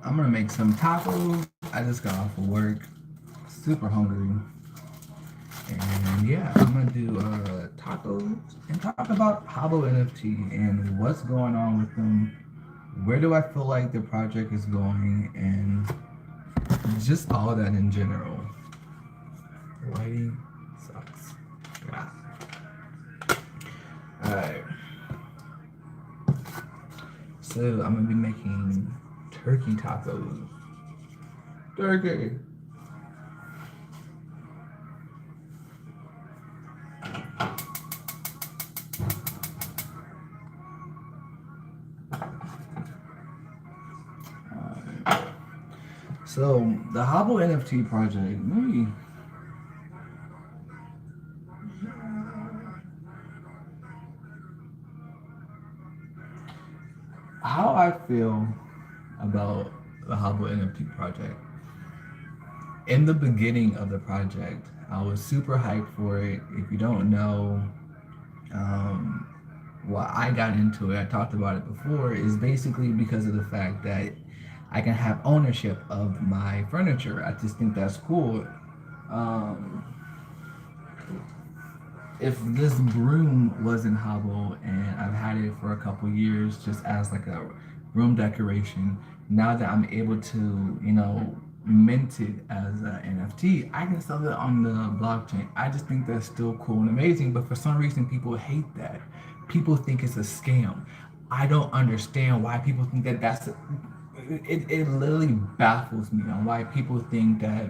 I'm gonna make some tacos. I just got off of work, super hungry, and yeah, I'm gonna do tacos and talk about Habbo NFT and what's going on with them. Where do I feel like the project is going, and just all that in general. Lighting sucks. Yeah. All right. So I'm gonna be making turkey tacos. Turkey. So the Habbo NFT project, maybe how I feel about the Habbo NFT project. In the beginning of the project, I was super hyped for it. If you don't know, um, why I got into it, I talked about it before, is basically because of the fact that I can have ownership of my furniture. I just think that's cool. Um, if this broom wasn't Hobble and I've had it for a couple years just as like a room decoration, now that I'm able to, mint it as an NFT, I can sell it on the blockchain. I just think that's still cool and amazing, but for some reason people hate that. People think it's a scam. I don't understand why people think that it literally baffles me on why people think that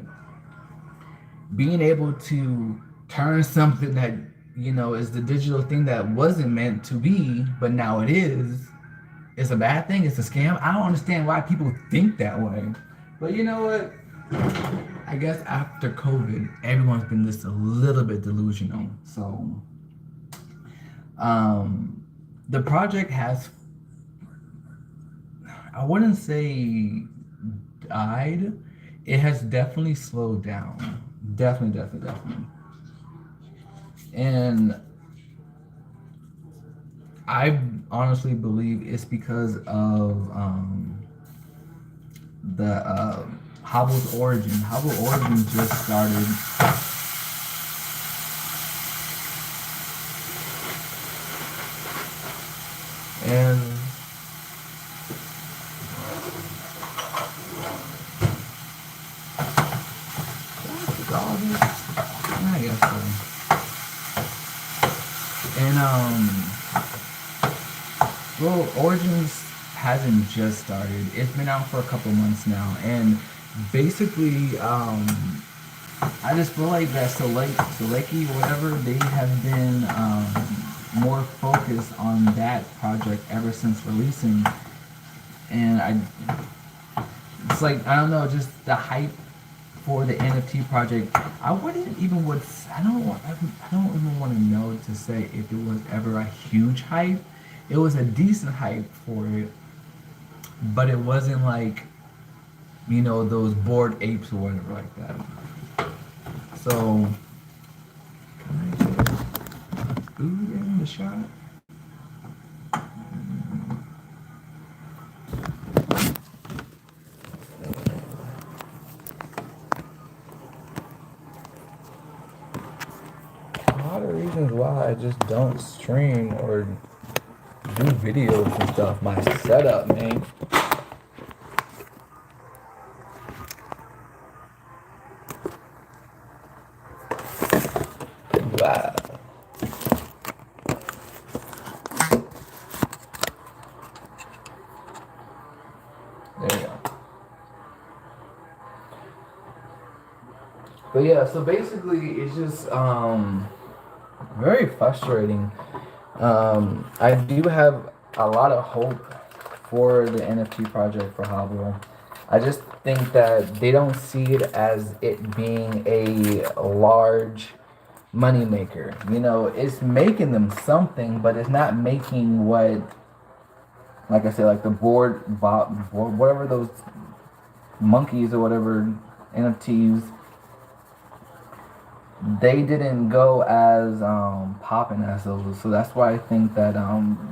being able to turn something that is the digital thing that wasn't meant to be but now it is a bad thing. It's a scam. I don't understand why people think that way, but you know what, I guess after COVID everyone's been just a little bit delusional. So um the project has, I wouldn't say died, it has definitely slowed down. Definitely. And I honestly believe it's because of the Hobble's origin. Hobble origin just started, and I guess so. And well, Origins hasn't just started. It's been out for a couple months now, and basically, I just feel like that Seleki, whatever, they have been more focused on that project ever since releasing, and it's like I don't know, just the hype for the NFT project. I wouldn't even would I don't even want to know to say if it was ever a huge hype. It was a decent hype for it, but it wasn't like those bored apes or whatever like that. So can I get food in the shot? A lot of reasons why I just don't stream or do videos and stuff. My setup, man. Wow. There you go. But yeah, so basically it's just very frustrating. I do have a lot of hope for the NFT project for Habbo. I just think that they don't see it as it being a large money maker. It's making them something, but it's not making what, like I said, like the board, whatever those monkeys or whatever NFTs. they didn't go as popping as those. So that's why I think that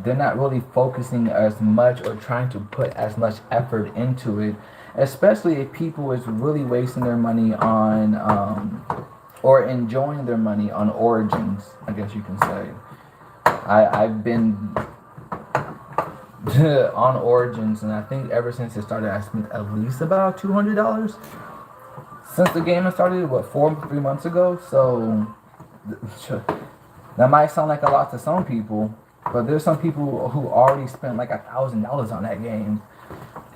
they're not really focusing as much or trying to put as much effort into it, especially if people is really wasting their money on or enjoying their money on Origins, I guess you can say. I've been on Origins, and I think ever since it started, I spent at least about $200 since the game has started. What, 3 months ago? So that might sound like a lot to some people, but there's some people who already spent like $1,000 on that game,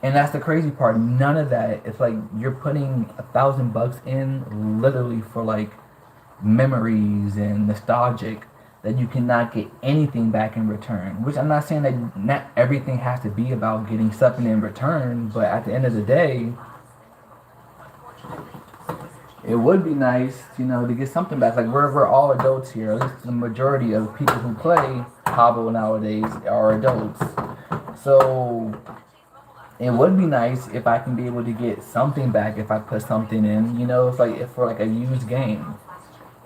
and that's the crazy part. None of that. It's like you're putting $1,000 in literally for like memories and nostalgic that you cannot get anything back in return. Which I'm not saying that not everything has to be about getting something in return, but at the end of the day, it would be nice, to get something back. Like we're all adults here. At least the majority of people who play Habbo nowadays are adults. So it would be nice if I can be able to get something back if I put something in. It's like if for like a used game.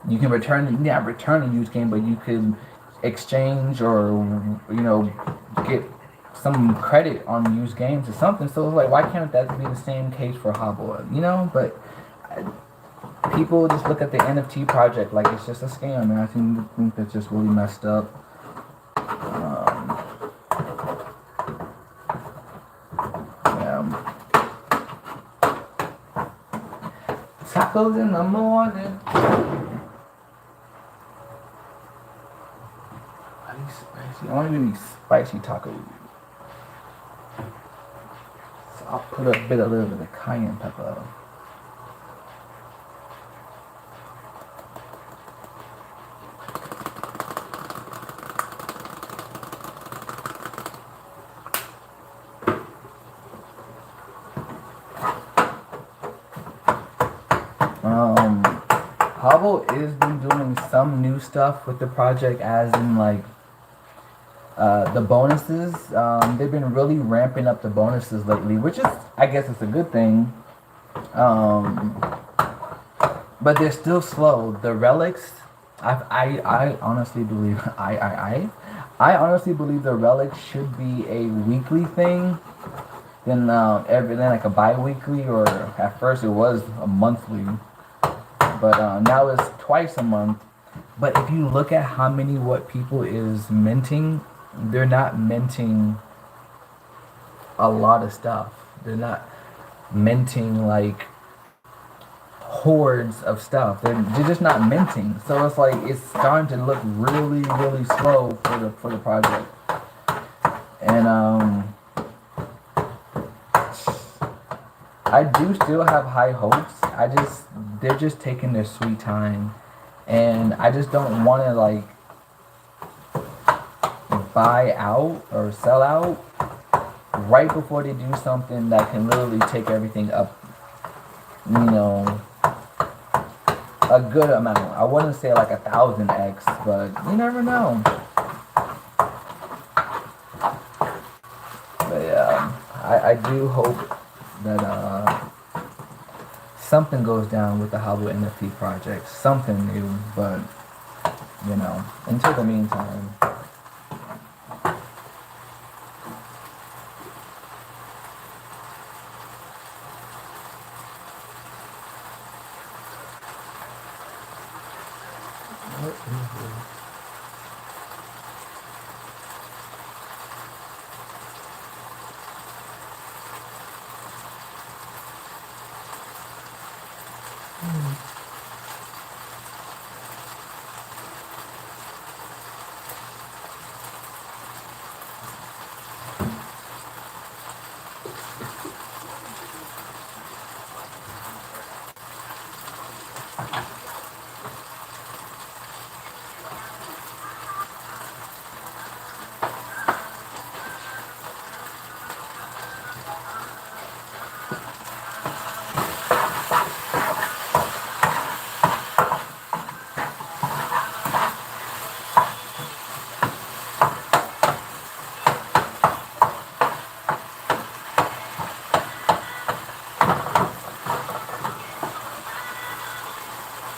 You can not return a used game, but you could exchange or get some credit on used games or something. So it's like, why can't that be the same case for Habbo? But people just look at the NFT project like it's just a scam, and I think that's just really messed up. Um, yeah. Tacos in the morning. Spicy. I want to do spicy tacos. So I'll put a little bit of cayenne pepper. Habbo is been doing some new stuff with the project, as in like the bonuses. They've been really ramping up the bonuses lately, which is, I guess, it's a good thing. Um, but they're still slow. The relics, I honestly believe, I honestly believe the relics should be a weekly thing. Then like a bi-weekly, or at first it was a monthly, but now it's twice a month. But if you look at how many what people is minting, they're not minting a lot of stuff. They're not minting like hordes of stuff. They're just not minting. So it's like it's starting to look really really slow for the project. And I do still have high hopes. They're just taking their sweet time, and I just don't want to like buy out or sell out right before they do something that can literally take everything up, you know, a good amount. I wouldn't say like 1,000x, but you never know. But yeah, I do hope that something goes down with the Habbo NFT project, something new. But until the meantime. What is this?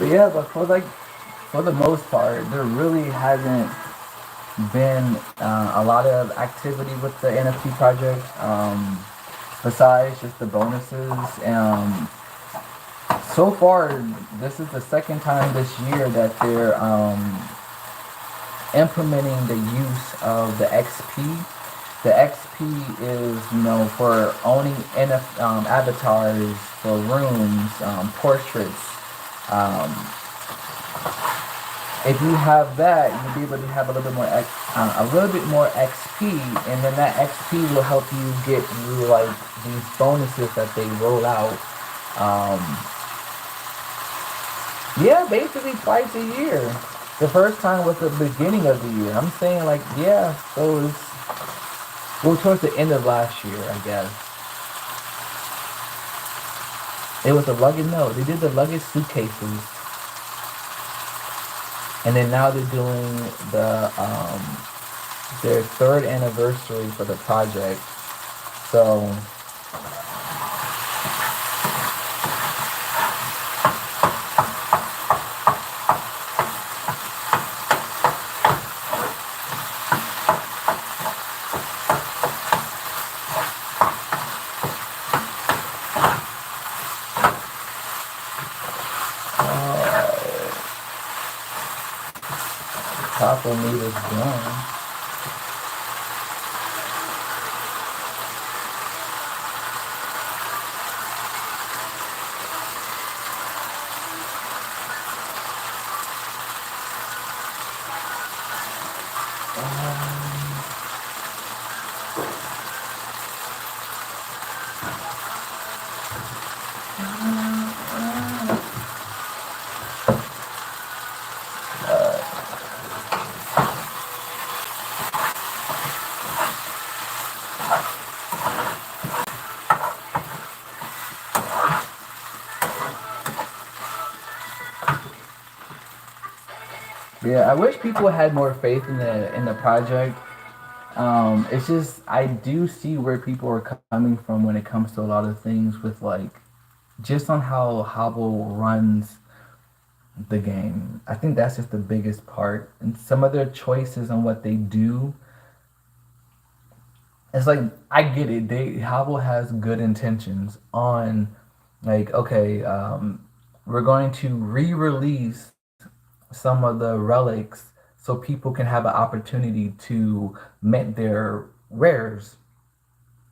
Yeah, but for the most part, there really hasn't been a lot of activity with the NFT project. Besides just the bonuses, so far this is the second time this year that they're implementing the use of the XP. The XP is, for owning avatars for rooms, portraits. Um, if you have that, you'll be able to have a little bit more XP, and then that XP will help you get through like these bonuses that they roll out. Um, yeah, basically twice a year. The first time was the beginning of the year. I'm saying like yeah, so it's well towards the end of last year, I guess. It was the luggage. No, they did the luggage suitcases, and then now they're doing their third anniversary for the project. So uh, taco meat is done. Um, uh, yeah, I wish people had more faith in the project. It's just I do see where people are coming from when it comes to a lot of things with like just on how Habbo runs the game. I think that's just the biggest part. And some of their choices on what they do, it's like I get it. Habbo has good intentions on like okay, we're going to re-release some of the relics so people can have an opportunity to mint their rares.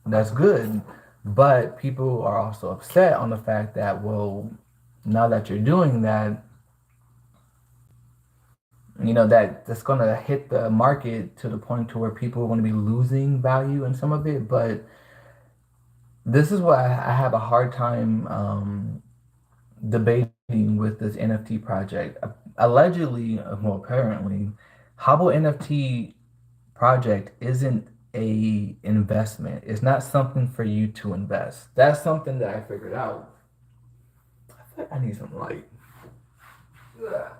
That's good. But people are also upset on the fact that, well, now that you're doing that, that's going to hit the market to the point to where people are going to be losing value in some of it. But this is why I have a hard time debating with this NFT project. Allegedly, well, apparently, Habbo NFT project isn't a investment. It's not something for you to invest. That's something that I figured out. I think I need some light. Ugh.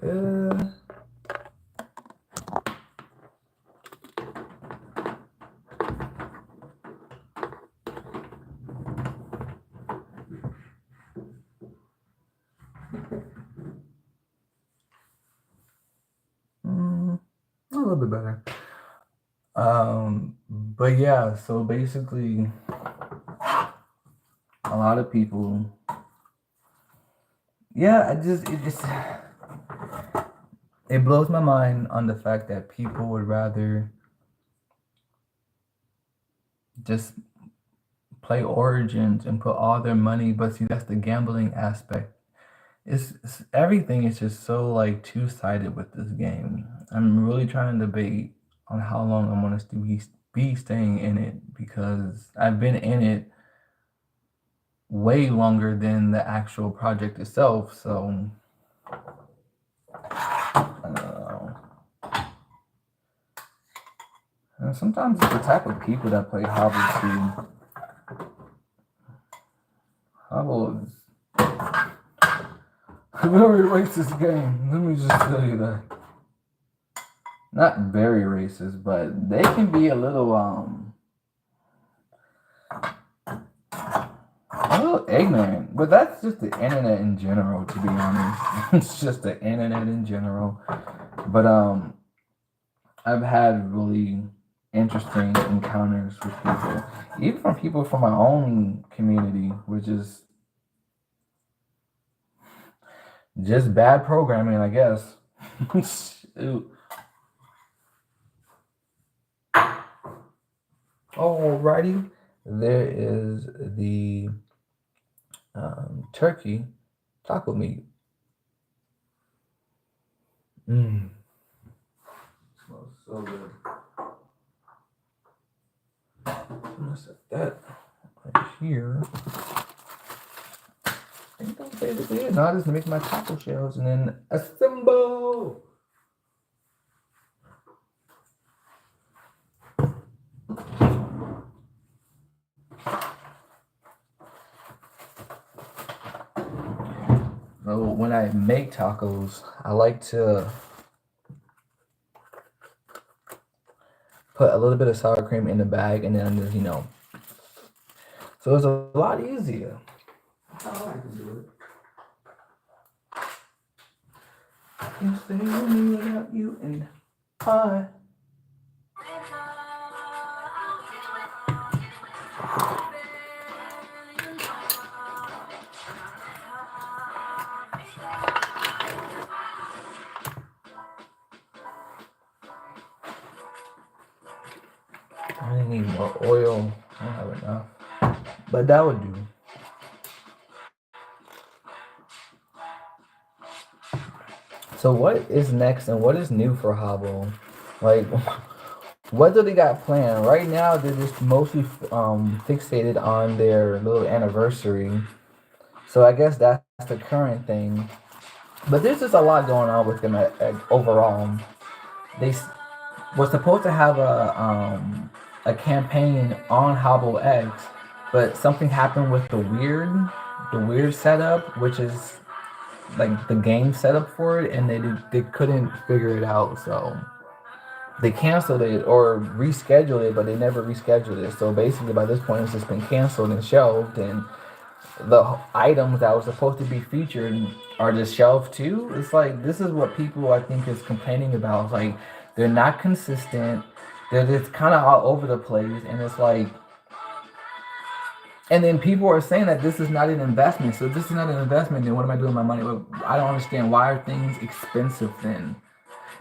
Uh, a little bit better. But yeah, so basically, a lot of people, yeah, it blows my mind on the fact that people would rather just play Origins and put all their money. But see, that's the gambling aspect. Everything is just so like two-sided with this game. I'm really trying to debate on how long I'm gonna be staying in it because I've been in it way longer than the actual project itself. So I don't know. And sometimes it's the type of people that play Habbo too. Habbo is a very racist game. Let me just tell you that. Not very racist, but they can be a little ignorant. But that's just the internet in general, to be honest. It's just the internet in general. But I've had really interesting encounters with people, even from people from my own community, which is just bad programming, I guess. Shoot. Alrighty, there is the turkey taco meat. Mmm, smells so good. I'm gonna set that right here. I think that's basically it. Now I just make my taco shells and then assemble. So when I make tacos, I like to put a little bit of sour cream in the bag and then just, so it's a lot easier. That's how I like to do it. Can't stay with me without you and I. I need more oil. I don't have enough. But that would do. So what is next and what is new for Habbo? Like, what do they got planned? Right now, they're just mostly fixated on their little anniversary. So I guess that's the current thing. But there's just a lot going on with them overall. They was supposed to have a campaign on Habbo X, but something happened with the weird setup, which is like the game setup for it, and they couldn't figure it out, so they canceled it or rescheduled it, but they never rescheduled it. So basically, by this point, it's just been canceled and shelved, and the items that were supposed to be featured are just shelved too. It's like this is what people I think is complaining about. Like they're not consistent. They're just kind of all over the place, and it's like, and then people are saying that this is not an investment. So if this is not an investment, then what am I doing with my money? Well, I don't understand. Why are things expensive then?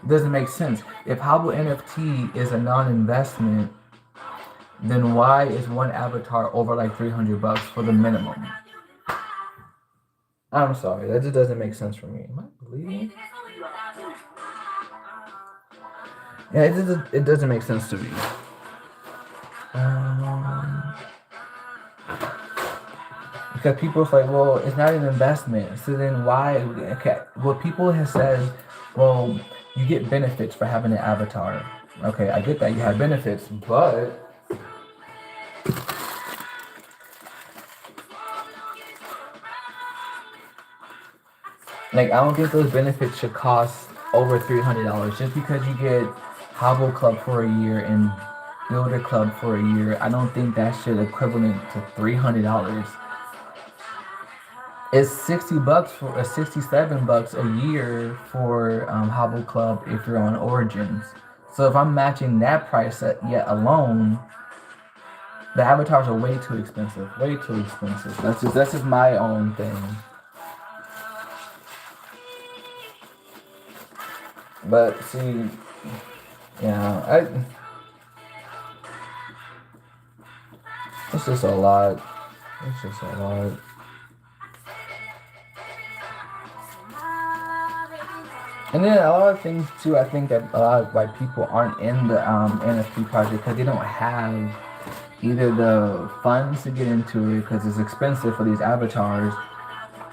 It doesn't make sense. If Habbo NFT is a non-investment, then why is one avatar over like $300 for the minimum? I'm sorry, that just doesn't make sense for me. Am I bleeding? Yeah, it doesn't make sense to me. Um, because people are like, well, it's not an investment. So then why? Okay, well, people have said, well, you get benefits for having an avatar. Okay, I get that you have benefits, but like I don't think those benefits should cost over $300 just because you get Habbo Club for a year and Builder Club for a year. I don't think that should equivalent to $300. It's $60 for $67 a year for Habbo Club if you're on Origins. So if I'm matching that price at yet alone, the avatars are way too expensive. Way too expensive. That's just my own thing. But see, yeah, it's just a lot. It's just a lot. And then a lot of things too. I think that a lot of white people aren't in the NFT project because they don't have either the funds to get into it because it's expensive for these avatars,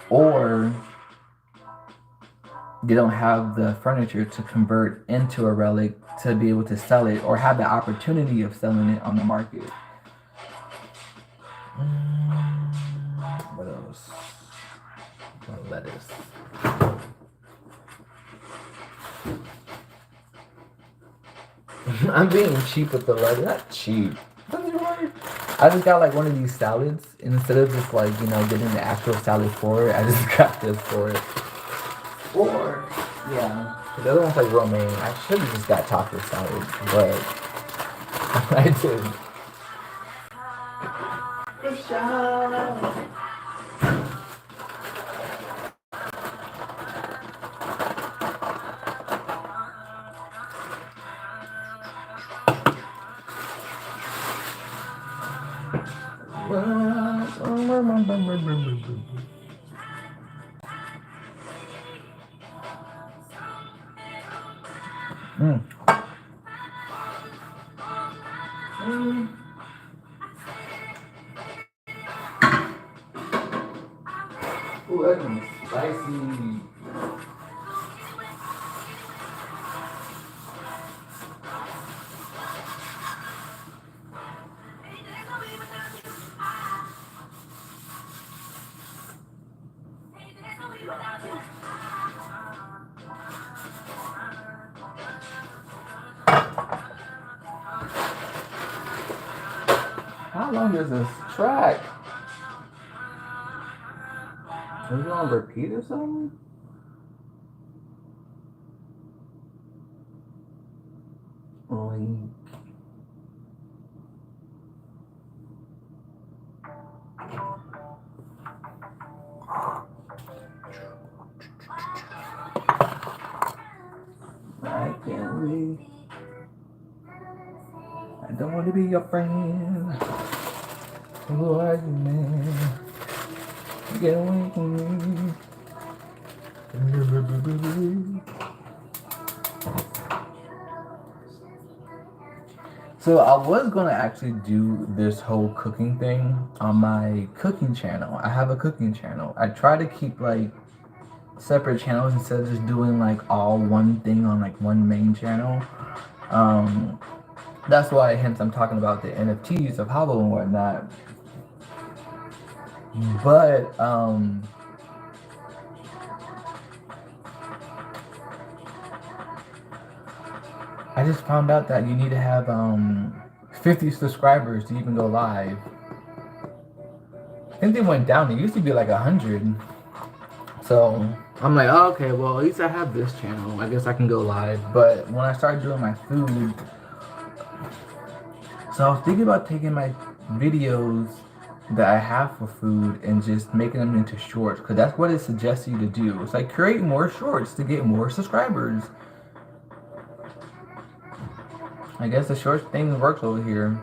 or they don't have the furniture to convert into a relic to be able to sell it or have the opportunity of selling it on the market. What else? What lettuce? I'm being cheap with the lettuce. Not cheap. I just got like one of these salads, and instead of just like getting the actual salad for it, I just got this for it. Or yeah, the other one's like romaine. I should have just got taco salad, but I didn't. Mm. Mm. Ooh, that one's spicy. How long is this track? Are we on repeat or something? I can't wait. I don't want to be your friend. Who are you, man? Get away from me. So I was gonna actually do this whole cooking thing on my cooking channel. I have a cooking channel. I try to keep like separate channels instead of just doing like all one thing on like one main channel. Um, that's why hence I'm talking about the NFTs of Habbo and whatnot. But I just found out that you need to have 50 subscribers to even go live. I think they went down. It used to be like 100. So I'm like, oh, okay, well at least I have this channel. I guess I can go live. But when I started doing my food, so I was thinking about taking my videos that I have for food and just making them into shorts, because that's what it suggests you to do. It's like create more shorts to get more subscribers. I guess the short thing works over here.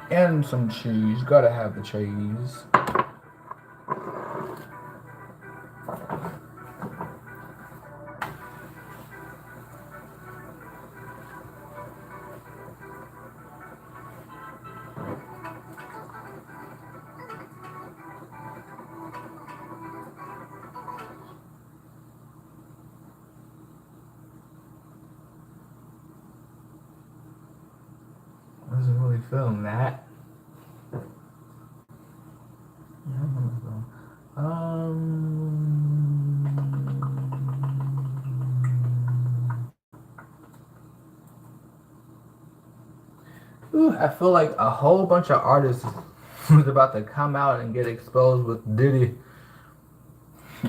And some cheese. Gotta have the cheese. film that. Ooh, I feel like a whole bunch of artists is about to come out and get exposed with Diddy.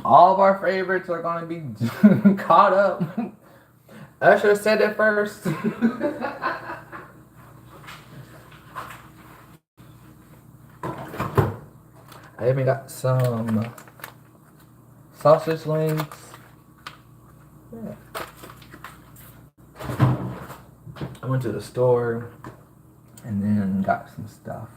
All of our favorites are gonna be caught up. Usher said it first. I even got some sausage links. Yeah. I went to the store and then got some stuff.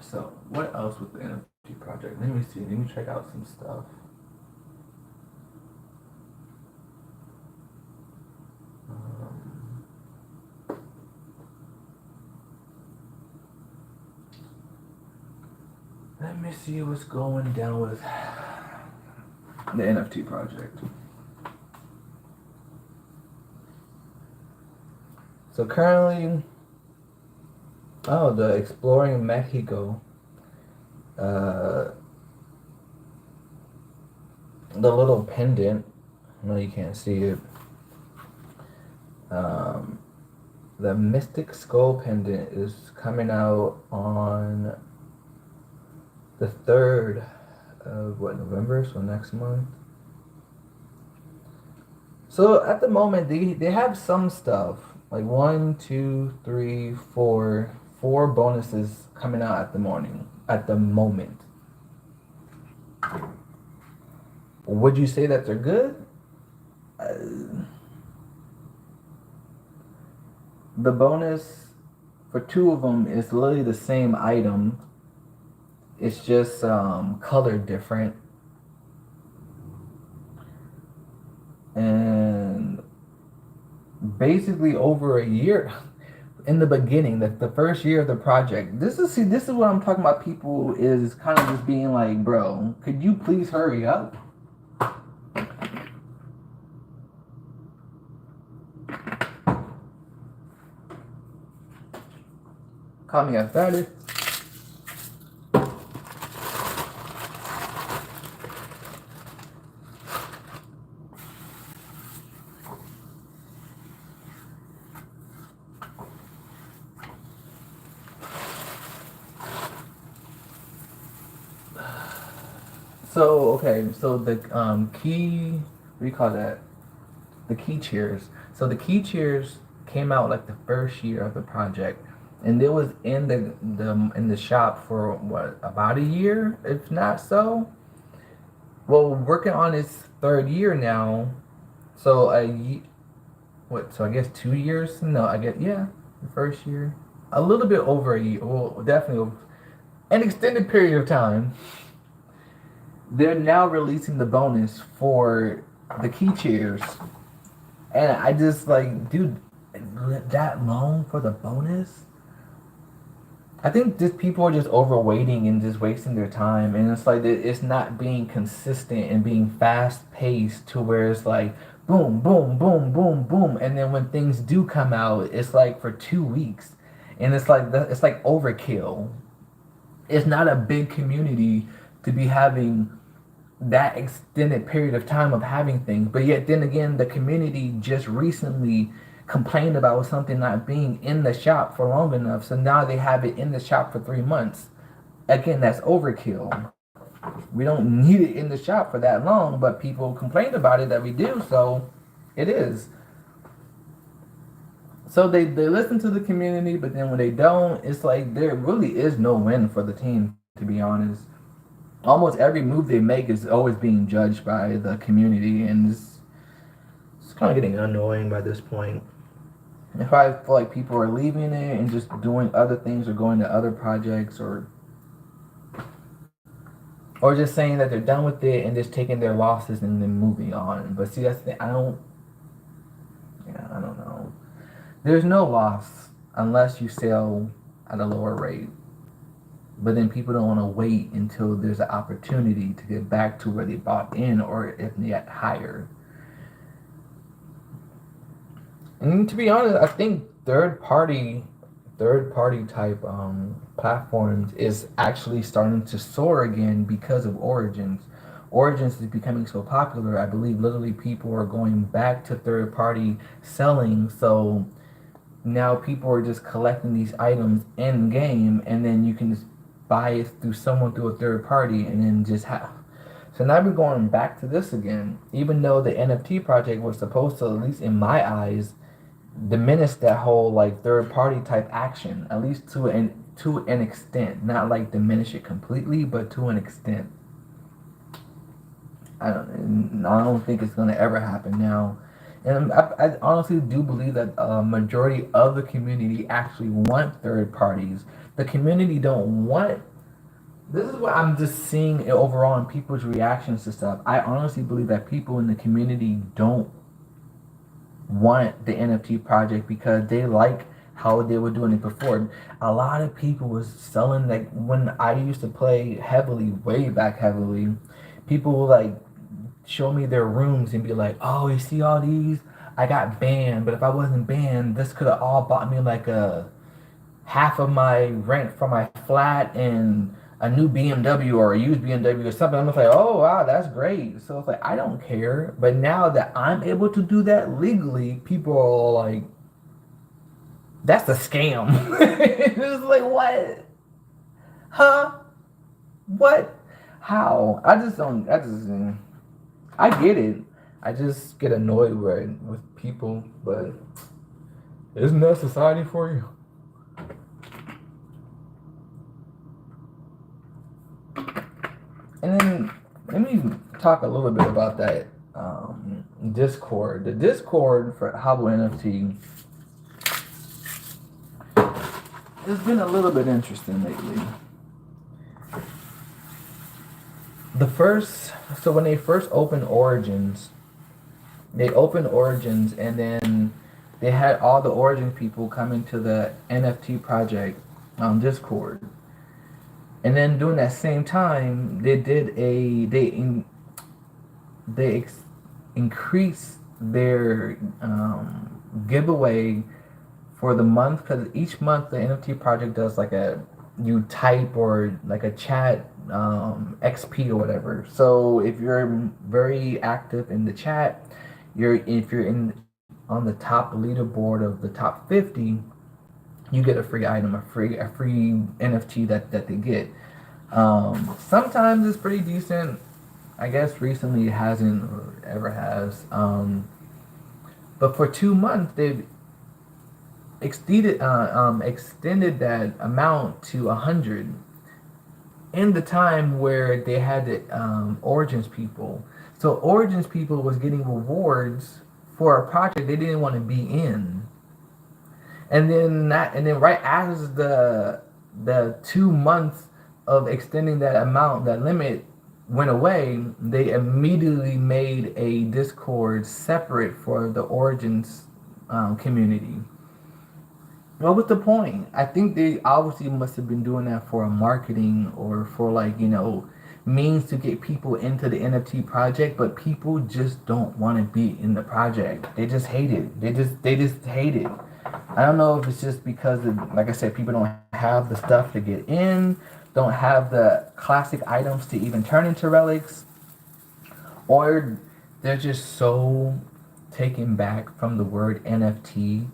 So, what else with the NFT project? Let me see. Let me check out some stuff. Let me see what's going down with the NFT project. So currently, the Exploring Mexico, the little pendant, no you can't see it, the Mystic Skull pendant is coming out on the 3rd of November, so next month. So at the moment, they have some stuff, like 1, 2, 3, 4 bonuses coming out at the moment. Would you say that they're good? The bonus for 2 of them is literally the same item. It's just colored different. And basically over a year in the beginning, the first year of the project. This is what I'm talking about. People is kind of just being like, bro, could you please hurry up? Call me a fatty. So the key, what do you call that? The key cheers. So the key cheers came out like the first year of the project, and it was in the shop for what, about a year, if not so. Well, working on its 3rd year now, so what? So I guess 2 years? No, I guess yeah, the first year, a little bit over a year. Well, definitely an extended period of time. They're now releasing the bonus for the key chairs. And I just like, dude, that long for the bonus? I think just people are just overwaiting and just wasting their time. And it's like, it's not being consistent and being fast paced to where it's like, boom, boom, boom, boom, boom. And then when things do come out, it's like for 2 weeks. And it's like overkill. It's not a big community to be having that extended period of time of having things. But yet then again, the community just recently complained about something not being in the shop for long enough. So now they have it in the shop for 3 months. Again, that's overkill. We don't need it in the shop for that long, but people complained about it that we do, so it is. So they listen to the community, but then when they don't, it's like there really is no win for the team, to be honest. Almost every move they make is always being judged by the community, and it's kind of getting annoying by this point. If I feel like people are leaving it and just doing other things or going to other projects or just saying that they're done with it and just taking their losses and then moving on. But see, that's the, I don't know. There's no loss unless you sell at a lower rate. but then people don't want to wait until there's an opportunity to get back to where they bought in, or if yet higher. And to be honest, I think third party type platforms is actually starting to soar again because of Origins. Origins is becoming so popular. I believe literally people are going back to third party selling. So now people are just collecting these items in game, and then you can just buy it through someone through a third party, and then just have. So now we're going back to this again. Even though the NFT project was supposed to, at least in my eyes, diminish that whole like third party type action, at least to an extent. Not like diminish it completely, but to an extent. I don't think it's gonna ever happen now. And I honestly do believe that a majority of the community actually want third parties. The community don't want. This is what I'm just seeing overall in people's reactions to stuff. I honestly believe that people in the community don't want the NFT project because they like how they were doing it before. A lot of people was selling, like when I used to play heavily, way back heavily, people would like show me their rooms and be like, "Oh, you see all these? I got banned, but if I wasn't banned, this could have all bought me like a half of my rent for my flat and a new BMW or a used BMW or something." I'm just like, "Oh wow, that's great." So it's like I don't care. But now that I'm able to do that legally, people are like, "That's a scam." It's like what? Huh? What? How? I just don't. I get it. I just get annoyed with people, but isn't that society for you? And then let me talk a little bit about that Discord. The Discord for Habbo NFT has been a little bit interesting lately. So when they first opened Origins, and then they had all the Origin people come into the NFT project on Discord. And then during that same time, they increased their giveaway for the month, because each month the NFT project does like a you type or like a chat XP or whatever. So if you're very active in the chat, if you're in on the top leaderboard of the top 50, you get a free item, a free NFT that they get. Sometimes it's pretty decent. I guess recently it hasn't or ever has. But for 2 months they've extended that amount to 100 in the time where they had the Origins people. So Origins people was getting rewards for a project they didn't want to be in. And then right after the 2 months of extending that amount, that limit went away, they immediately made a Discord separate for the Origins community. What was the point? I think they obviously must have been doing that for a marketing or for like, means to get people into the NFT project, but people just don't want to be in the project. They just hate it. They just hate it. I don't know if it's just because like I said, people don't have the stuff to get in, don't have the classic items to even turn into relics, or they're just so taken back from the word NFT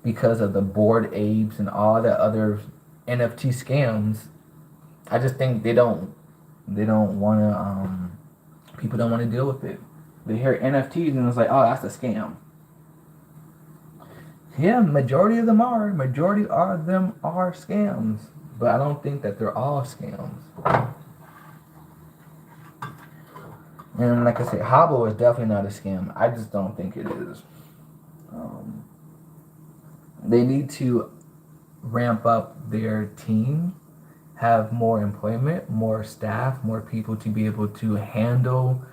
because of the Bored Apes and all the other NFT scams. I just think they don't want to. People don't want to deal with it. They hear NFTs and it's like, oh, that's a scam. Yeah, majority of them are. Majority of them are scams, but I don't think that they're all scams. And like I said, Habbo is definitely not a scam. I just don't think it is. Um, they need to ramp up their team, have more employment, more staff, more people to be able to handle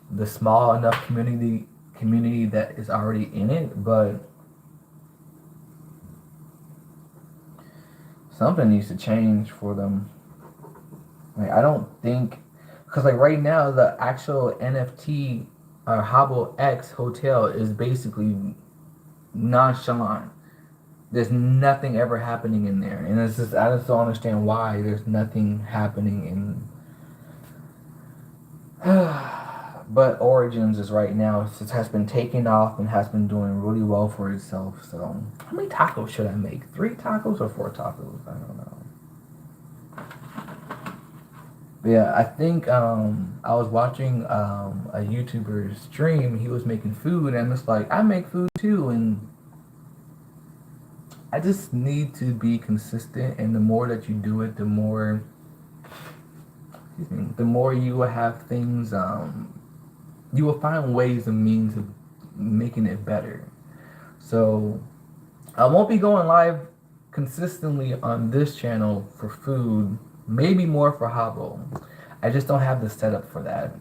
the small enough community that is already in it. But something needs to change for them. Like I don't think, because like right now the actual NFT Habbo X hotel is basically nonchalant. There's nothing ever happening in there, and it's just I just don't understand why there's nothing happening in. But Origins is right now. It just has been taking off and has been doing really well for itself. So how many tacos should I make? 3 tacos or 4 tacos? I don't know. But yeah, I think I was watching a YouTuber stream. He was making food, and it's like I make food too, and I just need to be consistent. And the more that you do it, the more, excuse me, the more you will have things. You will find ways and means of making it better. So I won't be going live consistently on this channel for food. Maybe more for Habbo. I just don't have the setup for that.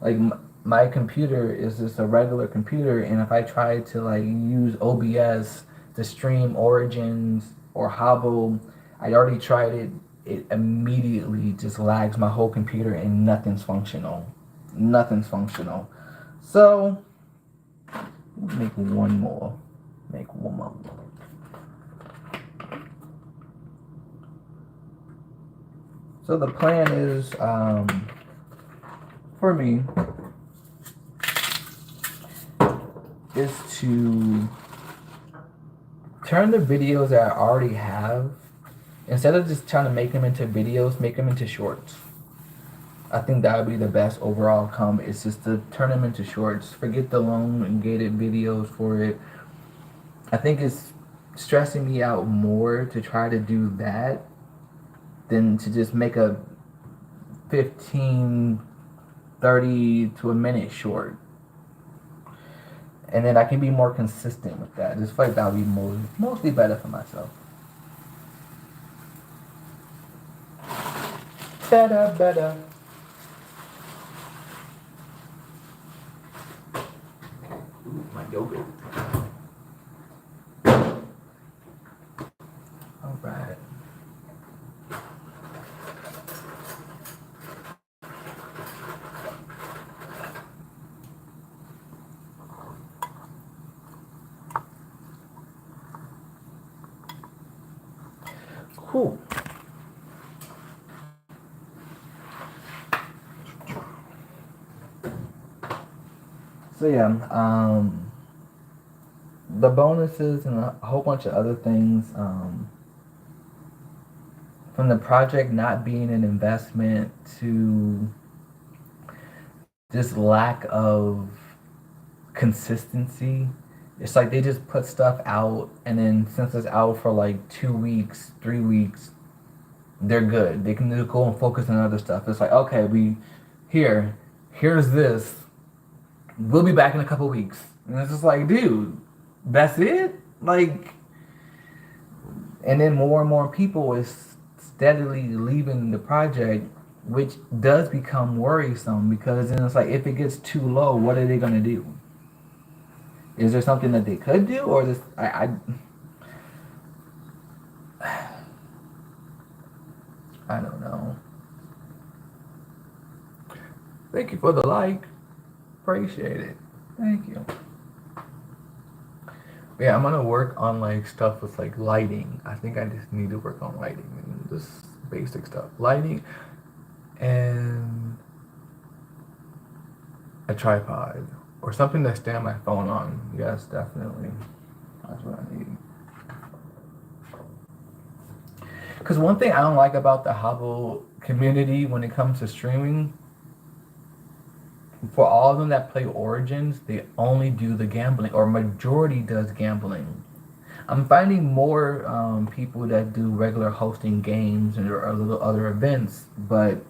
Like my computer is just a regular computer, and if I try to like use OBS to stream Origins or Habbo, I already tried it. It immediately just lags my whole computer, and nothing's functional. Nothing's functional. So make one more. Make one more. So the plan is for me is to turn the videos that I already have, instead of just trying to make them into videos, make them into shorts. I think that would be the best overall outcome. It's just to turn them into shorts. Forget the long and gated videos for it. I think it's stressing me out more to try to do that than to just make a 15, 30 to a minute short. And then I can be more consistent with that. I just feel like that would be mostly better for myself. Better. Ooh, my yogurt. All right. Cool. So yeah, the bonuses and a whole bunch of other things from the project not being an investment to this lack of consistency. It's like they just put stuff out, and then since it's out for like 2 weeks, 3 weeks, they're good. They can just go and focus on other stuff. It's like, okay, here's this. We'll be back in a couple weeks. And it's just like, dude, that's it? Like, and then more and more people is steadily leaving the project, which does become worrisome, because then it's like, if it gets too low, what are they going to do? Is there something that they could do, or this? I don't know. Thank you for the like. Appreciate it. Thank you. But yeah, I'm gonna work on like stuff with like lighting. I think I just need to work on lighting and just basic stuff. Lighting and a tripod or something to stand my phone on. Yes, definitely. That's what I need. Because one thing I don't like about the Habbo community when it comes to streaming, for all of them that play Origins, they only do the gambling, or majority does gambling. I'm finding more people that do regular hosting games or little other events, but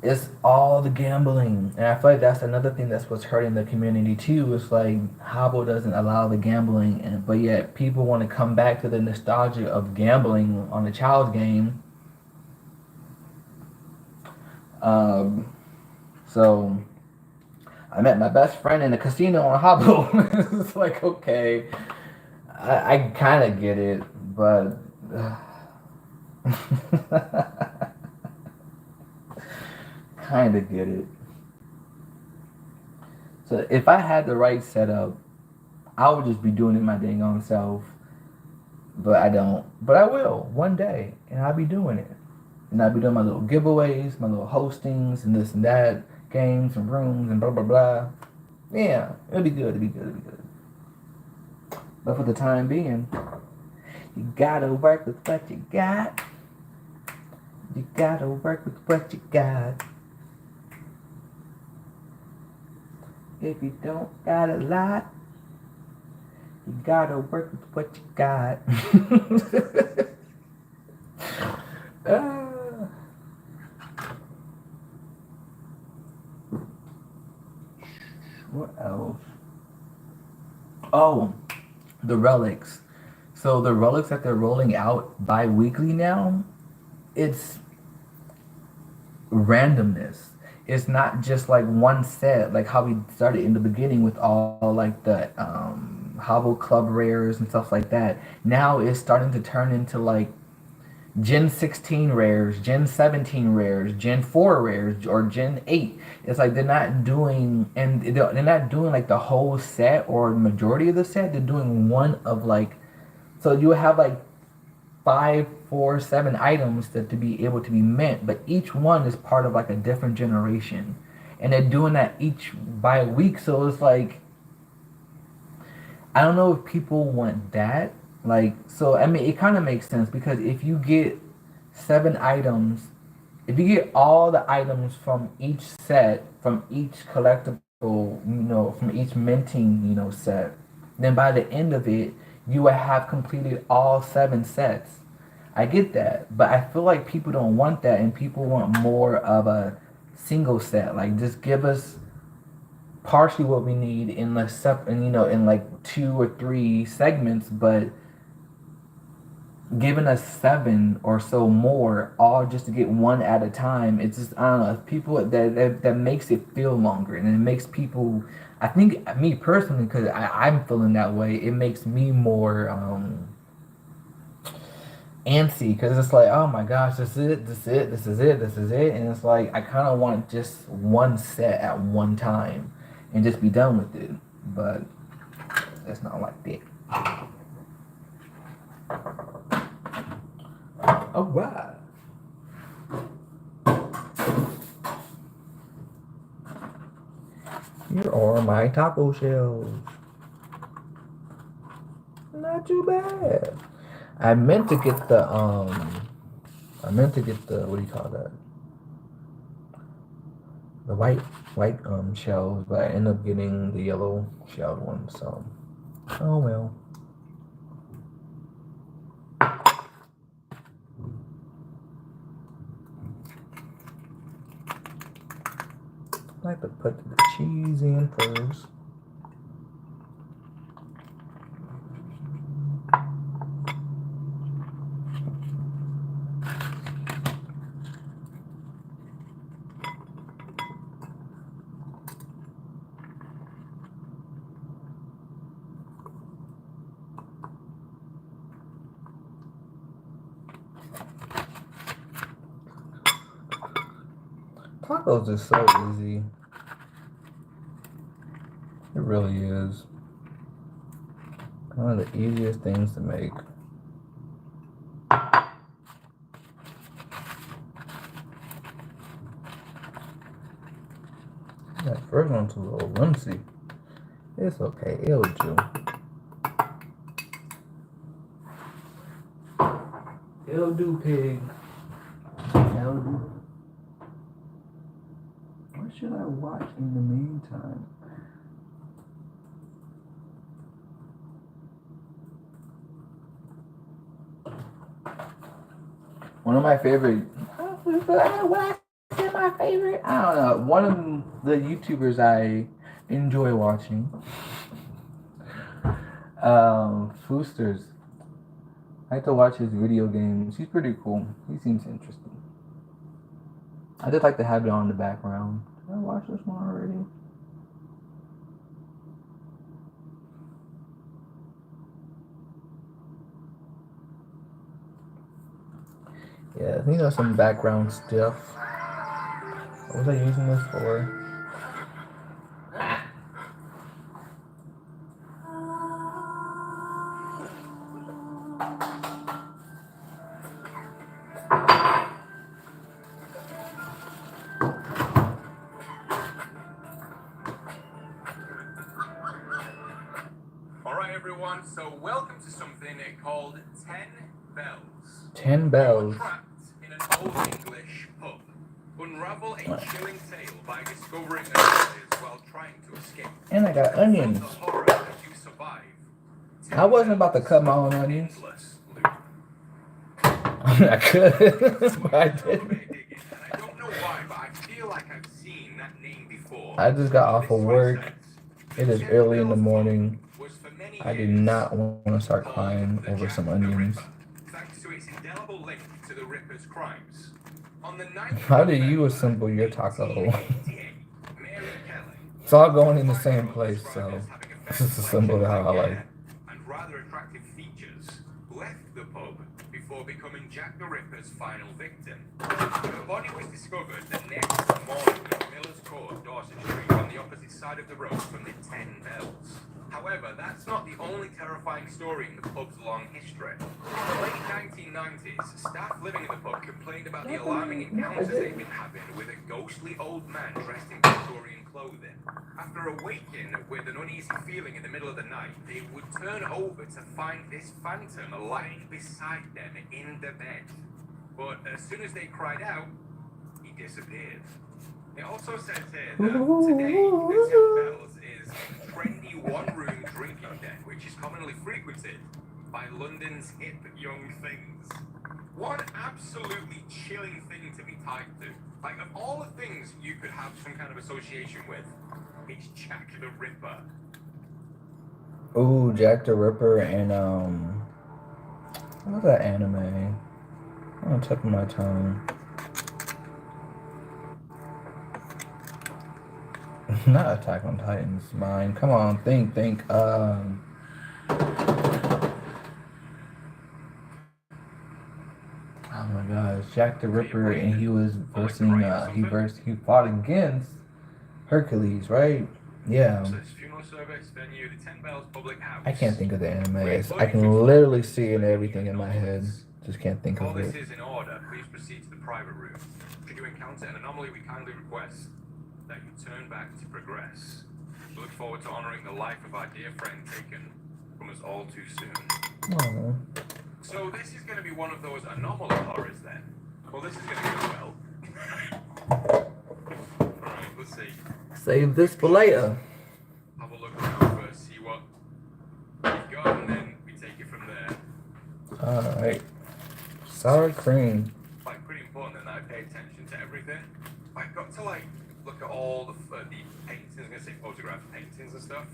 it's all the gambling. And I feel like that's another thing that's what's hurting the community too. It's like Habbo doesn't allow the gambling, but yet people want to come back to the nostalgia of gambling on the child's game. So I met my best friend in a casino on Habbo. It's like, okay, I kind of get it, but kind of get it. So if I had the right setup, I would just be doing it my dang own self. But I don't. But I will one day, and I'll be doing it. And I'll be doing my little giveaways, my little hostings, and this and that, games and rooms and blah blah blah. Yeah, it'll be good. It'll be good. It'll be good. But for the time being, you gotta work with what you got. You gotta work with what you got. If you don't got a lot, you gotta work with what you got. uh, what else? Oh, the relics. So the relics that they're rolling out bi-weekly now, it's randomness. It's not just like one set, like how we started in the beginning with all like the Habbo Club rares and stuff like that. Now it's starting to turn into like Gen 16 rares, Gen 17 rares, Gen 4 rares, or Gen 8. It's like they're not doing, and they're not doing like the whole set or majority of the set. They're doing one of like, so you have like five, four, seven items that to be able to be mint, but each one is part of like a different generation, and they're doing that each by a week. So it's like I don't know if people want that. Like, so I mean, it kind of makes sense because if you get seven items, if you get all the items from each set, from each collectible, from each minting, set, then by the end of it, you will have completed all seven sets. I get that, but I feel like people don't want that, and people want more of a single set. Like, just give us partially what we need in the in like two or three segments, but giving us seven or so more, all just to get one at a time. It's just I don't know. People that makes it feel longer, and it makes people. I think me personally, because I'm feeling that way, it makes me more antsy because it's like, oh my gosh, this is it, this is it, this is it, this is it, and it's like I kind of want just one set at one time and just be done with it, but it's not like that. All right. Here are my taco shells. Not too bad. I meant to get the what do you call that? The white shells, but I ended up getting the yellow shelled one. So, oh well. I like to put the cheese in first. Tacos is so easy. It really is. One of the easiest things to make. That first one's a little lumpy. It's okay. It'll do. It'll do, pig. It'll do. What should I watch in the meantime? One of my favorite. What I say my favorite? I don't know. One of the YouTubers I enjoy watching. Foosters. I like to watch his video games. He's pretty cool. He seems interesting. I just like to have it on in the background. Did I watch this one already? Yeah, I think there's some background stuff. What was I using this for? All right, everyone. So welcome to something called 10 Bells. 10 bells. You're trapped in an old English pub. Unravel a chilling tale by discovering the players while trying to escape. And I got onions. The horror as you survive. I wasn't about to cut my own onions. I could, but I didn't. I don't know why, but I feel like I've seen that name before. I just got off of work. It is early in the morning. I do not want to start crying over some onions. Thanks to its indelible link to the Ripper's crimes. How do you assemble your taco? It's all going in the same place, so it's just assembled how I like. And rather attractive features left the pub before becoming Jack the Ripper's final victim. The body was discovered the next morning at Miller's Court, Dorset Street, on the opposite side of the road from the 10 Bells. However, that's not the only terrifying story in the pub's long history. In the late 1990s, staff living in the pub complained about the alarming encounters they'd been having with a ghostly old man dressed in Victorian clothing. After awaking with an uneasy feeling in the middle of the night, they would turn over to find this phantom lying beside them in the bed. But as soon as they cried out, he disappeared. It also says here that today, the 10 Bells is a trendy one-room drinking den, which is commonly frequented by London's hip young things. One absolutely chilling thing to be tied to. Like, of all the things you could have some kind of association with, it's Jack the Ripper. Ooh, Jack the Ripper and what was that anime? On the tip of my tongue. Not Attack on Titan's mine. Come on, think. Oh my gosh, Jack the Ripper, and he was he fought against Hercules, right? Yeah. I can't think of the anime. I can literally see it and everything in my head. Just can't think of it. All this is in order. Please proceed to the private room. Should you encounter an anomaly, we kindly request that you turn back to progress. We look forward to honoring the life of our dear friend taken from us all too soon. Aww. So this is going to be one of those anomalous horrors then. Well, this is going to go well. Alright, let's see. Save this for later. Have a look around first, see what we've got, and then we take it from there. Alright. Sour cream. Like, pretty important that I pay attention to everything. I've got to, like, look at all the paintings, I'm going to say photograph paintings and stuff.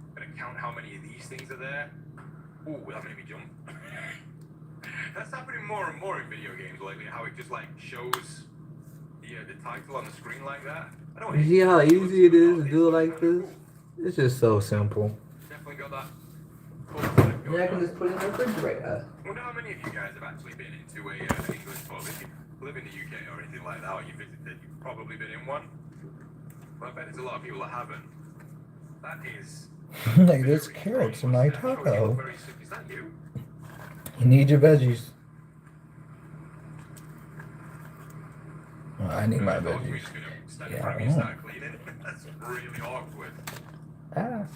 I'm going to count how many of these things are there. Ooh, that made me jump. That's happening more and more in video games lately, how it just, like, shows the title on the screen like that. I don't You see how easy it is to do it like this? It's just so simple. Definitely got that. Yeah, I can just put it in the refrigerator. I wonder how many of you guys have actually been into an English pub. If you live in the UK or anything like that, or you visited, you've probably been in one. But I bet there's a lot of people that haven't. That is... Like, there's carrots in my taco. Is that you? You need your veggies. Well, I need my veggies. Yeah, I know. That's really awkward. Ah,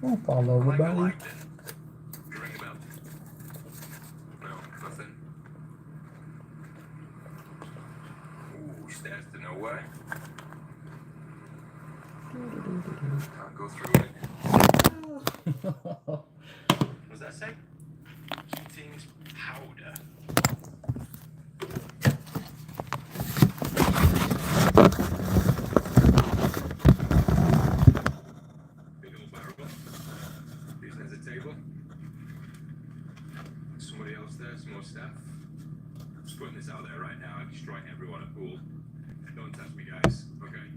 don't fall over, buddy. Ring the bell. No, nothing. Ooh, stairs to nowhere. Can't go through it. What does that say? Contains powder. Big old barrel. There's a table. Somebody else there, some more staff. I'm just putting this out there right now. I'm destroying everyone at pool. Don't test me, guys. Okay.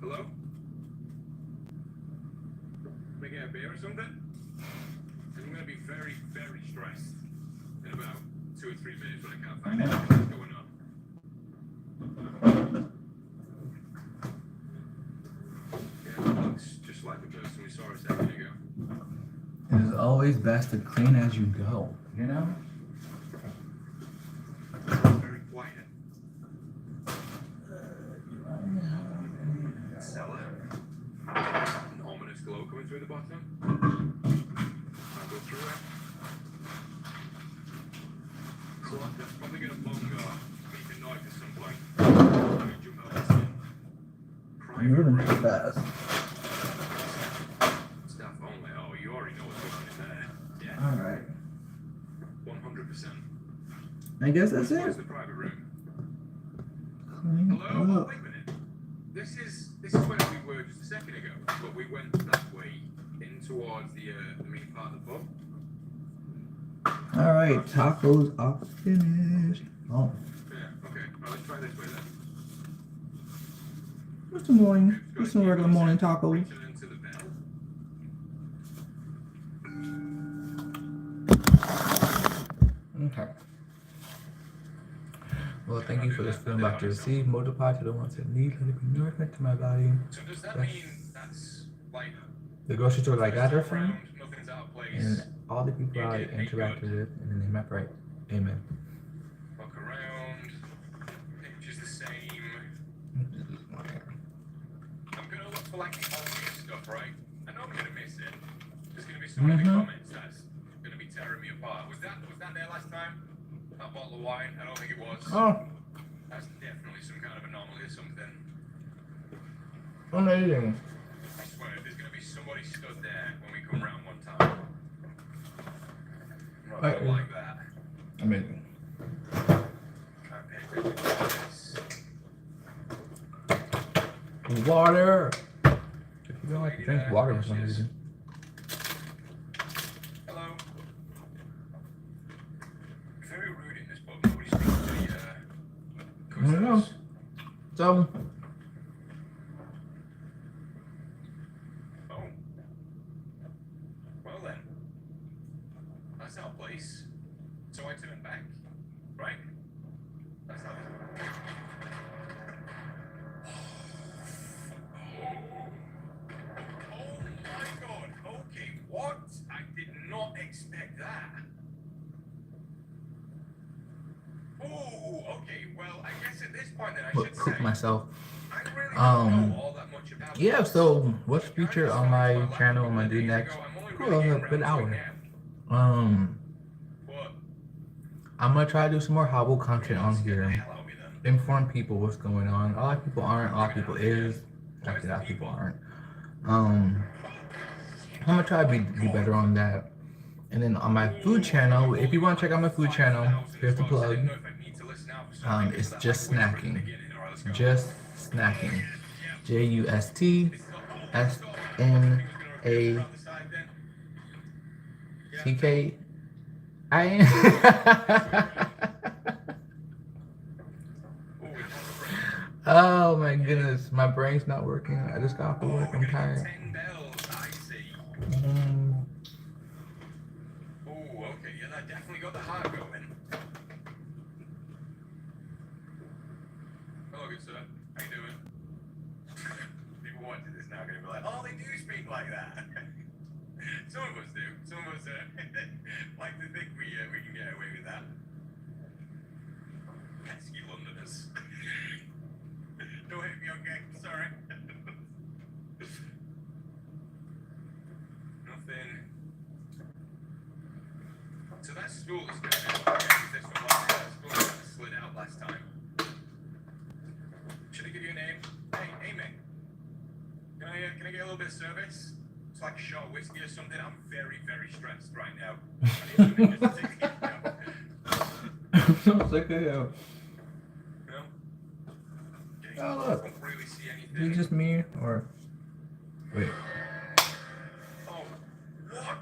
Hello? Can I get a beer or something? Because I'm going to be very, very stressed in about 2 or 3 minutes when I can't find anything that's going on. Yeah, it looks just like the person we saw a second ago. It is always best to clean as you go, you know? Very quiet. Cellar. An ominous glow coming through the bottom. I'll go through it. So I'm probably going to bung make a noise at some point. Jump out this in. You're moving too fast. Staff only. Oh, you already know what's going on in there. Yeah. Alright. 100%. I guess that's Where's it. the private room? Clean Hello? up. Wait a minute. This is where we were just a second ago, but we went that way in towards the main part of the pub. Alright, tacos are finished. Oh. Yeah, okay. Well, let's try this way then. What's the morning? What's some regular morning tacos? Return to the bell. Okay. Well, thank you for this film about to receive. Multiply to the ones that need. Let it be nourishment to my body. So does that mean that's like The grocery store that I got her from, around, nothing's out of place? and all the people I interacted with, and then they map right. Amen. Look around. Picture's the same. I'm gonna look for like the obvious stuff, right? I know I'm gonna miss it. There's gonna be someone in the comments that's gonna be tearing me apart. Was that there last time? That bottle of wine? I don't think it was. Oh, That's definitely some kind of anomaly or something. amazing. I swear, there's gonna be somebody stood there when we come round one time. I'm not gonna like that. Amazing. Can't pay attention to this. Water. If you don't like to drink water for some reason. Hello. Very rude in this pub. Nobody speaks to the I don't know. customers. So, Oh. Well then. That's our place. So I turn back. Right? That's how Oh my god. Okay, what? I did not expect that. Oh, okay. Well, I guess at this point then I should say cook myself. I really don't know all that much about Yeah, this. so what's It featured kinda on sounds my like channel, a I'm gonna couple do of days next. ago. I'm only Oh, really getting a good around to it hour. now. What? I'm gonna try to do some more Habbo content on Scared the here. hell out of me then. Inform people what's going on. A lot of people aren't, a lot of people is. Actually, a lot of people aren't. I'm gonna try to be better on that. And then on my food channel, if you want to check out my food channel, here's the plug. It's just snacking. Just snacking. JUSTSNACKIN. Oh my goodness, my brain's not working. I just got off of work. I'm tired. 10 bells, I see. Oh, okay, yeah, that definitely got the heart going. Hello, good sir. How you doing? People watching this now are gonna be like, oh, they do speak like that. Some of us do. Some of us like to think we can get away with that. Pesky Londoners. Don't hit me, okay? Sorry. Nothing. So that stool is going to this one last time. Stool that slid out last time. Should I give you a name? Hey, Amy. Can I get a little bit of service? It's like a shot of whiskey or something. I'm very, very stressed right now. I need something just to take it down. I'm so sick of you. No? Oh, look. Don't really see Is anything. it just me or wait? Oh, what?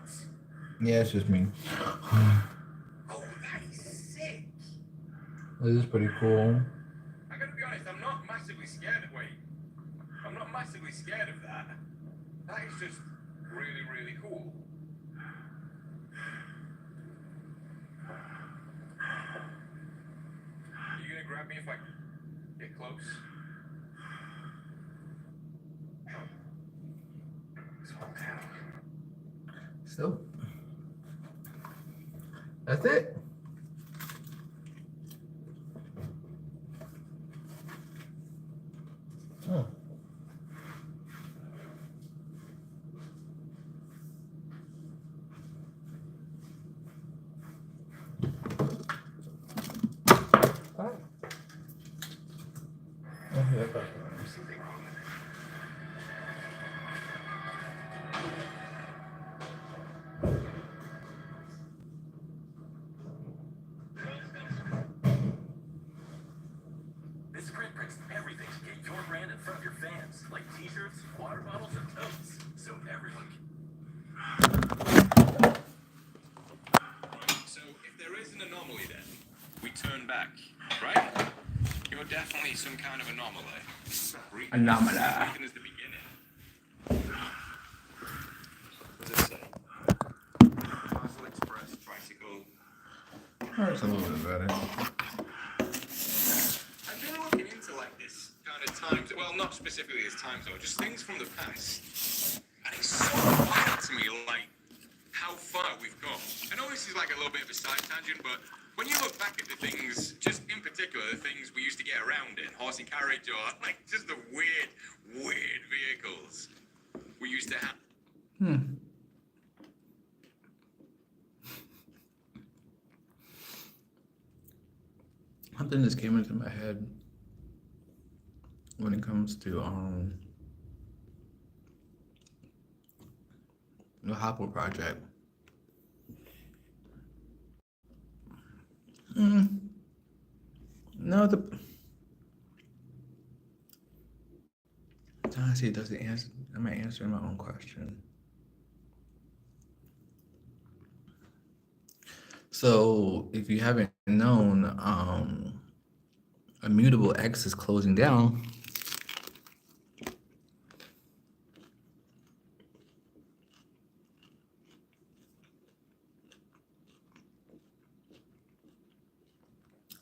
Yeah, it's just me. Oh, that is sick. This is pretty cool. I gotta be honest, I'm not massively scared of I'm not massively scared of that. That is just really, really cool. grab me if I get close? Small town. So that's it. Oh. Hi. Oh, yeah, that's right. This print prints everything to get your brand in front of your fans, like t-shirts, water bottles, and totes, so everyone can. So if there is an anomaly then, we turn back, right? You're definitely some kind of anomaly. Anomaly. Regan is the beginning. What does it say? Basel Express tricycle. Hurts a little bit better. I've been looking into like this kind of times, well, not specifically this time zone, just things from the past. And it's so wild to me, like, how far we've come. I know this is like a little bit of a side tangent, but when you look back at the things, just in particular, the things we used to get around in, horse and carriage, or like just the weird vehicles we used to have. Something just came into my head when it comes to the Habbo project. No, honestly, it doesn't answer. Am I answering my own question? So, if you haven't known, Immutable X is closing down.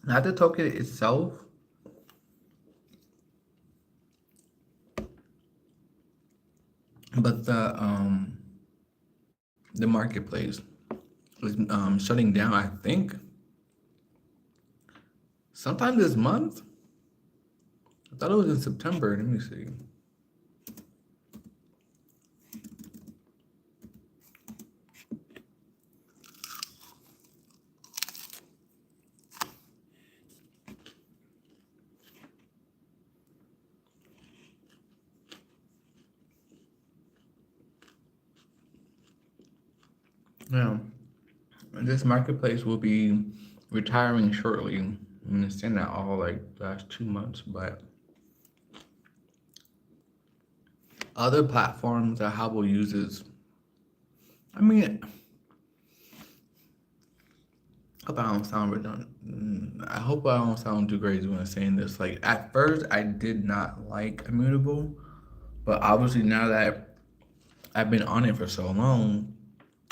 Not the token itself, but the marketplace is shutting down. I think sometime this month. I thought it was in September. Let me see. Yeah, this marketplace will be retiring shortly. I understand that all like last 2 months, but other platforms that Habbo uses. I mean, hope I don't sound redundant. I hope I don't sound too crazy when I'm saying this. Like at first, I did not like Immutable, but obviously now that I've been on it for so long,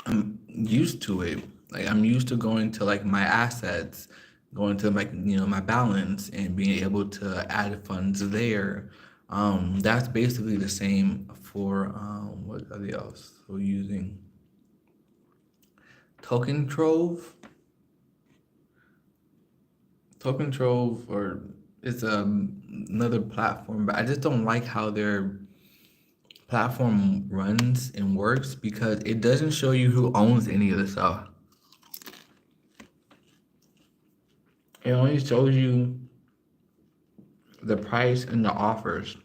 I'm used to it. Like I'm used to going to like my assets, going to like my balance and being able to add funds there. That's basically the same for what are the else we're using? Token Trove. Token Trove or it's another platform, but I just don't like how their platform runs and works because it doesn't show you who owns any of the stuff. It only shows you the price and the offers.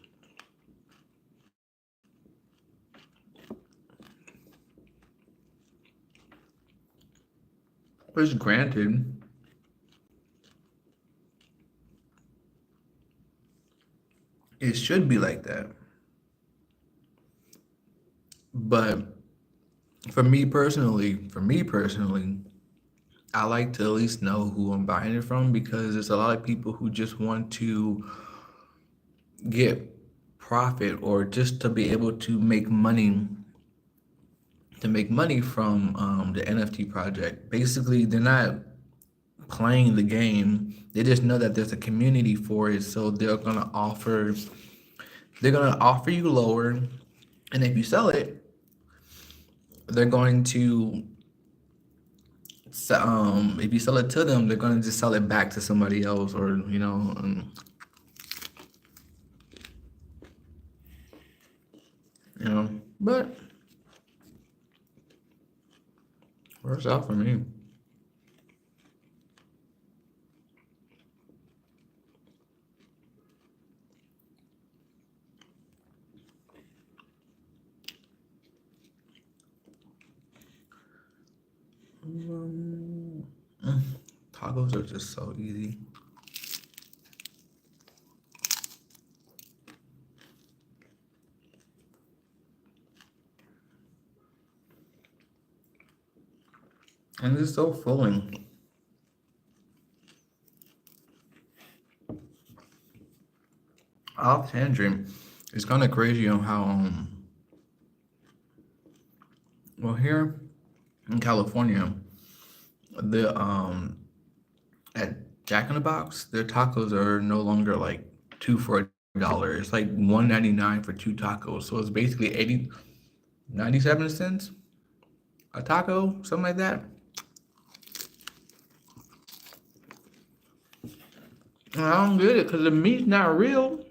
Which granted, it should be like that. But for me personally, I like to at least know who I'm buying it from because there's a lot of people who just want to get profit or just to be able to make money from the NFT project. Basically, they're not playing the game. They just know that there's a community for it, so they're gonna offer you lower, and if you sell it, they're going to if you sell it to them, they're gonna just sell it back to somebody else, or But works out for me. Um, Tacos are just so easy. And it's so filling. Off tangent, it's kind of crazy on how well, here in California, the at Jack in the Box, their tacos are no longer like two for $1. It's like 1.99 for two tacos. So it's basically 97 cents a taco, something like that. And I don't get it because the meat's not real.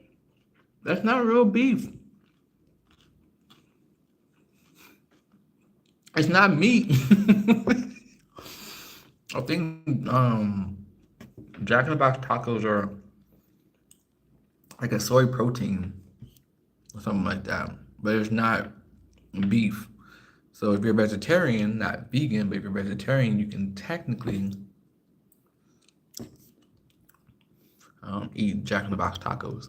That's not real beef. It's not meat. I think Jack in the Box tacos are like a soy protein or something like that, but it's not beef. So if you're vegetarian, not vegan, but if you're vegetarian, you can technically eat Jack in the Box tacos.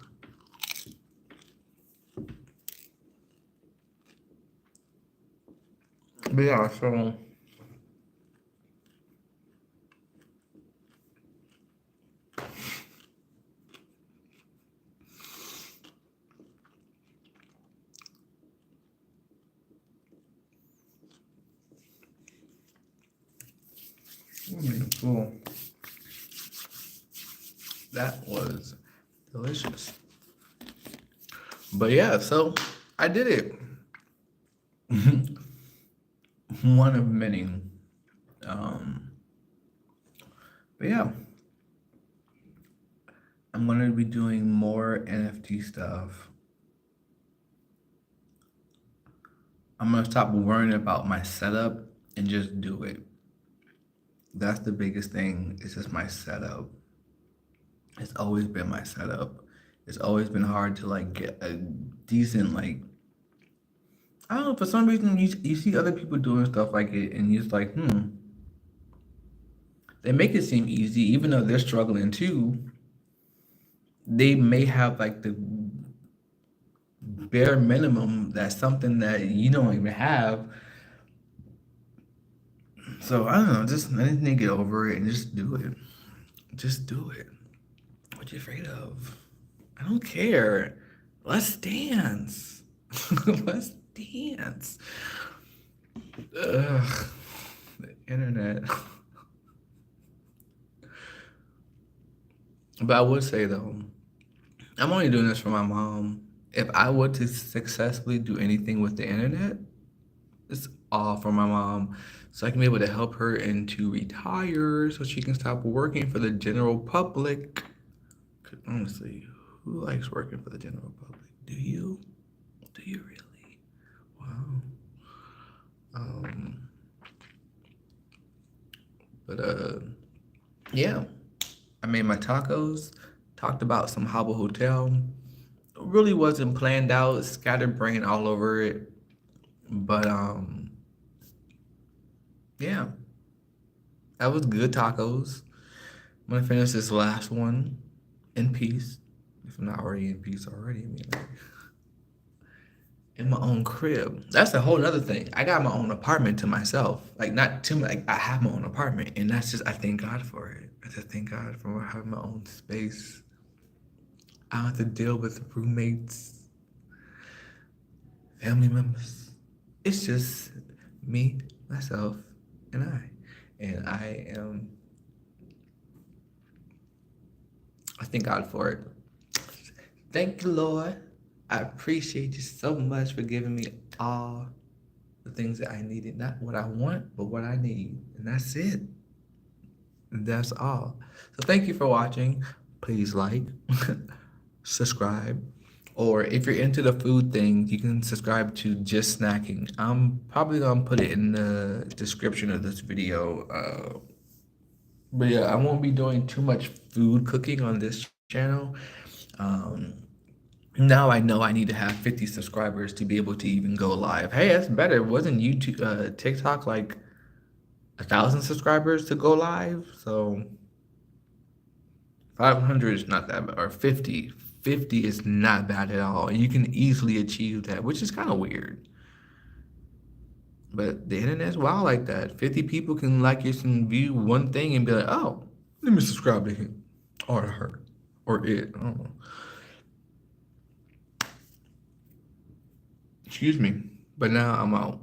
But yeah, so cool. That was delicious. But yeah, so I did it. One of many. Um, but yeah, I'm gonna be doing more NFT stuff. I'm gonna stop worrying about my setup and just do it. That's the biggest thing. It's just my setup. It's always been my setup. It's always been hard to like get a decent like. I don't know. For some reason, you see other people doing stuff like it, and you're just like, hmm. They make it seem easy, even though they're struggling too. They may have like the bare minimum that's something that you don't even have. So I don't know, just I just need to get over it and just do it. Just do it. What you afraid of? I don't care. Let's dance. Let's dance. Ugh, the internet. But I would say though, I'm only doing this for my mom. If I were to successfully do anything with the internet, it's all for my mom. So I can be able to help her and to retire so she can stop working for the general public. 'Cause honestly, who likes working for the general public? Do you? Do you really? Wow. Um, but yeah. I made my tacos, talked about some Habbo Hotel. Really wasn't planned out, scattered brain all over it. But yeah, that was good tacos. I'm gonna finish this last one in peace. If I'm not already in peace already, I mean, like, in my own crib. That's a whole other thing. I got my own apartment to myself. Like not to like I have my own apartment, and that's just I thank God for it. I just thank God for having my own space. I don't have to deal with roommates, family members. It's just me, myself, and I. And I am I thank God for it. Thank you, Lord. I appreciate you so much for giving me all the things that I needed. Not what I want, but what I need. And that's it. And that's all. So thank you for watching. Please like, subscribe. Or if you're into the food thing, you can subscribe to Just Snacking. I'm probably gonna put it in the description of this video. But yeah, I won't be doing too much food cooking on this channel. Um, Now I know I need to have 50 subscribers to be able to even go live. Hey, that's better. Wasn't YouTube, TikTok like 1,000 subscribers to go live? So 500 is not that bad, or 50. 50 is not bad at all. And you can easily achieve that, which is kind of weird. But the internet's wild like that. 50 people can like you and view one thing and be like, oh, let me subscribe to him or her or it. I don't know. Excuse me. But now I'm out.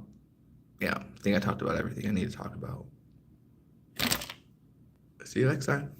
Yeah, I think I talked about everything I need to talk about. See you next time.